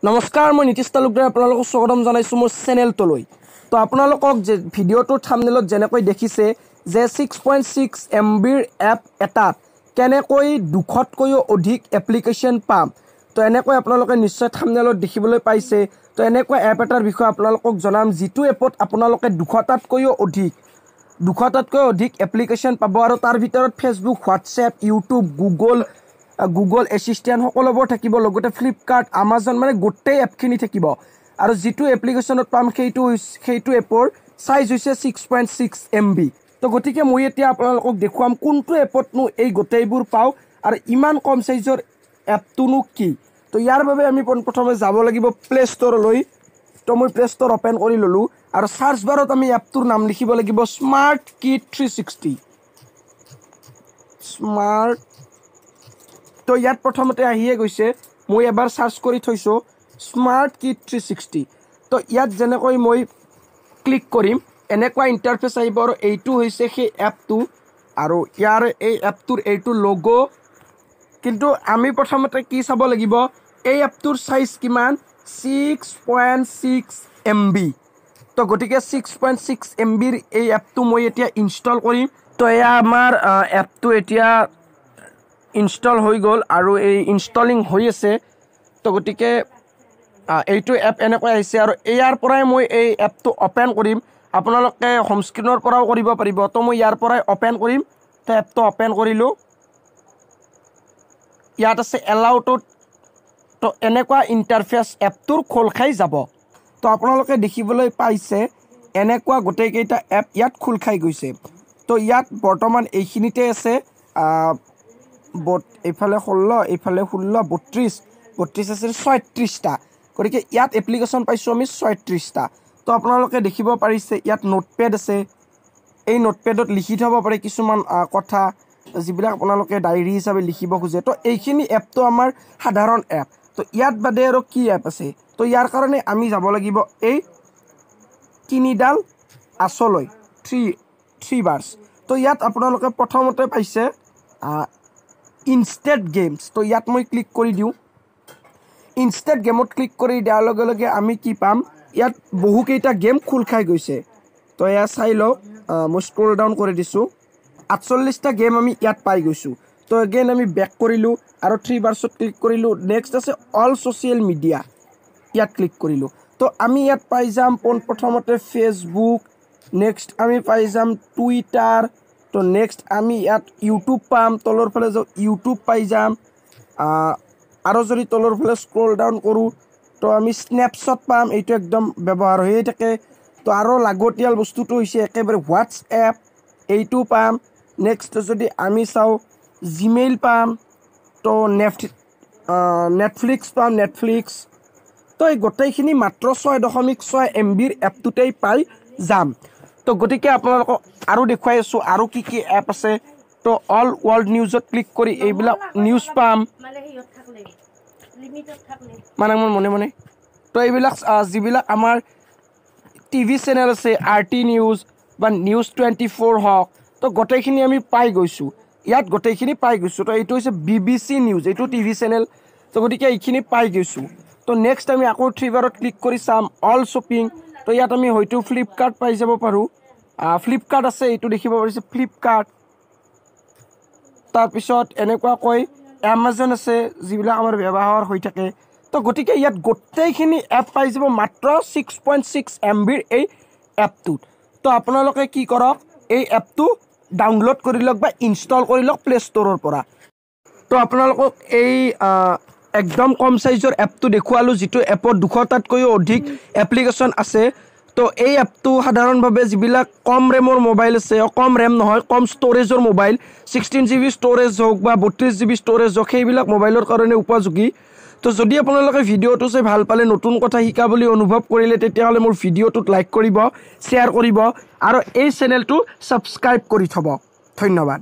নমস্কাৰ মই নীতিশ তালুকদাৰ আপোনালোকক স্বাগতম জনাইছো মোৰ চেনেলটোলৈ। তো আপোনালোকক যে ভিডিঅ'টোৰ থাম্বনেইলত যেনেকৈ দেখিছে যে 6.6 MBৰ এপ এটাত কেনেকৈ 200তকৈও অধিক এপ্লিকেশ্যন পাম। তো এনেকৈ আপোনালোকে নিশ্চয় থাম্বনেইলত দেখিবলৈ পাইছে। তো এনেকুৱা এপ এটাৰ বিষয়ে আপোনালোকক জনাম যিটো এপত আপোনালোকে 200টাতকৈও অধিক এপ্লিকেশ্যন পাব আৰু তাৰ ভিতৰত Facebook, WhatsApp, YouTube, Google assistant সকলোবোৰ থাকিব, লগতে ফ্লিপকাৰ্ট, আমাজন মানে গোটেই এপখিনি থাকিব। আৰু যিটো এপ্লিকেশ্যনত পাম সেইটো এপৰ চাইজ হৈছে 6.6 MB। তো গতিকে মই এতিয়া আপোনালোকক দেখুৱাম কোনটো এপতনো এই গোটেইবোৰ পাওঁ আৰু ইমান কম চাইজৰ এপটোনো কি। তো ইয়াৰ বাবে আমি পোনপ্ৰথমে যাব লাগিব প্লে ষ্ট'ৰলৈ। তো মই প্লে ষ্ট'ৰ অ'পেন কৰি ল'লোঁ আৰু চাৰ্চ বাৰত আমি এপটোৰ নাম লিখিব লাগিব স্মাৰ্ট কিট 360 স্মাৰ্ট। তো ইয়াত প্ৰথমতে আহিয়ে গৈছে, মই এবাৰ চাৰ্চ কৰি থৈছোঁ স্মাৰ্ট কিট 360। তো ইয়াত যেনেকৈ মই ক্লিক কৰিম এনেকুৱা ইণ্টাৰফেচ আহিব আৰু এইটো হৈছে সেই এপটো আৰু ইয়াৰ এই এপটোৰ এইটো লোগো। কিন্তু আমি প্ৰথমতে কি চাব লাগিব, এই এপটোৰ চাইজ কিমান, 6.6 MB। তো গতিকে 6.6 MBৰ এই এপটো মই এতিয়া ইনষ্টল কৰিম। তো এয়া আমাৰ এপটো এতিয়া ইনষ্টল হৈ গ'ল আৰু এই ইনষ্টলিং হৈ আছে। তো গতিকে এইটো এপ এনেকৈ আহিছে আৰু ইয়াৰ পৰাই মই এই এপটো অ'পেন কৰিম। আপোনালোকে হোম স্ক্ৰীনৰ পৰাও কৰিব পাৰিব। তো মই ইয়াৰ পৰাই অ'পেন কৰিম। তো এপটো অ'পেন কৰিলোঁ, ইয়াত আছে এলাউটোত। তো এনেকুৱা ইণ্টাৰফেচ এপটোৰ খোল খাই যাব। তো আপোনালোকে দেখিবলৈ পাইছে এনেকুৱা গোটেইকেইটা এপ ইয়াত খোল খাই গৈছে। তো ইয়াত বৰ্তমান এইখিনিতে আছে এইফালে 16, এইফালে 16, 32 আছে 36টা। গতিকে ইয়াত এপ্লিকেশ্যন পাইছোঁ আমি 36টা। তো আপোনালোকে দেখিব পাৰিছে ইয়াত নোটপেড আছে। এই নোটপেডত লিখি থ'ব পাৰে কিছুমান কথা যিবিলাক আপোনালোকে ডায়েৰী হিচাপে লিখিব খোজে। তো এইখিনি এপটো আমাৰ সাধাৰণ এপ। তো ইয়াত বাদে আৰু কি এপ আছে, তো ইয়াৰ কাৰণে আমি যাব লাগিব এই তিনিডাল আঁচলৈ, থ্ৰী বাৰ্ছ। তো ইয়াত আপোনালোকে প্ৰথমতে পাইছে ইনষ্টেণ্ট গেমছ। তো ইয়াত মই ক্লিক কৰি দিওঁ। ইনষ্টেণ্ট গেমত ক্লিক কৰি দিয়াৰ লগে লগে আমি কি পাম, ইয়াত বহুকেইটা গেম খোল খাই গৈছে। তো এয়া চাই লওক, মই স্ক্ৰল ডাউন কৰি দিছোঁ, 48টা গেম আমি ইয়াত পাই গৈছোঁ। তো এগেইন আমি বেক কৰিলোঁ আৰু থ্ৰী বাৰ্ছত ক্লিক কৰিলোঁ। নেক্সট আছে অল ছ'চিয়েল মিডিয়া, ইয়াত ক্লিক কৰিলোঁ। তো আমি ইয়াত পাই যাম পোনপ্ৰথমতে ফেচবুক, নেক্সট আমি পাই যাম টুইটাৰ। তো নেক্সট আমি ইয়াত ইউটিউব পাম, তলৰ ফালে যাওঁ ইউটিউব পাই যাম। আৰু যদি তলৰ ফালে স্ক্ৰল ডাউন কৰোঁ তো আমি স্নেপশ্বট পাম, এইটো একদম ব্যৱহাৰ হৈয়ে থাকে। তো আৰু লাগতিয়াল বস্তুটো হৈছে একেবাৰে হোৱাটছএপ, এইটো পাম। নেক্সট যদি আমি চাওঁ জিমেইল পাম, তো নেটফ্লিক্স পাম, নেটফ্লিক্স। তো এই গোটেইখিনি মাত্ৰ 6.6 MBৰ এপটোতেই পাই যাম। তো গতিকে আপোনালোকক আৰু দেখুৱাই আছোঁ আৰু কি কি এপ আছে। তো অল ৱৰ্ল্ড নিউজত ক্লিক কৰি এইবিলাক নিউজ পাম মানে মোৰ মনে। তো এইবিলাক যিবিলাক আমাৰ টিভি চেনেল আছে, RT নিউজ বা নিউজ 24 হওক, তো গোটেইখিনি আমি পাই গৈছোঁ ইয়াত, গোটেইখিনি পাই গৈছোঁ। তো এইটো হৈছে BBC নিউজ, এইটো টিভি চেনেল। তো গতিকে এইখিনি পাই গৈছোঁ। তো নেক্সট আমি আকৌ থ্ৰী বাৰত ক্লিক কৰি চাম অল শ্বপিং। তো ইয়াত আমি হয়তো ফ্লিপকাৰ্ট পাই যাব পাৰোঁ। ফ্লিপকাৰ্ট আছে, এইটো দেখিব পাৰিছে ফ্লিপকাৰ্ট। তাৰপিছত এনেকুৱাকৈ এমাজন আছে, যিবিলাক আমাৰ ব্যৱহাৰ হৈ থাকে। তো গতিকে ইয়াত গোটেইখিনি এপ পাই যাব মাত্ৰ 6.6 MBৰ এই এপটোত। তো আপোনালোকে কি কৰক, এই এপটো ডাউনলোড কৰি লওক বা ইনষ্টল কৰি লওক প্লে ষ্ট'ৰৰ পৰা। তো আপোনালোকক এই একদম কম চাইজৰ এপটো দেখুৱালোঁ, যিটো এপত 200টাতকৈও অধিক এপ্লিকেশ্যন আছে। তো এই এপটো সাধাৰণভাৱে যিবিলাক কম ৰেমৰ মোবাইল আছে, কম ৰেম নহয়, কম ষ্ট'ৰেজৰ মোবাইল, 16 GB ষ্ট'ৰেজ হওক বা 32 GB ষ্ট'ৰেজ হওক, সেইবিলাক মোবাইলৰ কাৰণে উপযোগী। তো যদি আপোনালোকে ভিডিঅ'টো চাই ভাল পালে, নতুন কথা শিকা বুলি অনুভৱ কৰিলে, তেতিয়াহ'লে মোৰ ভিডিঅ'টোত লাইক কৰিব, শ্বেয়াৰ কৰিব আৰু এই চেনেলটো ছাবস্ক্ৰাইব কৰি থ'ব। ধন্যবাদ।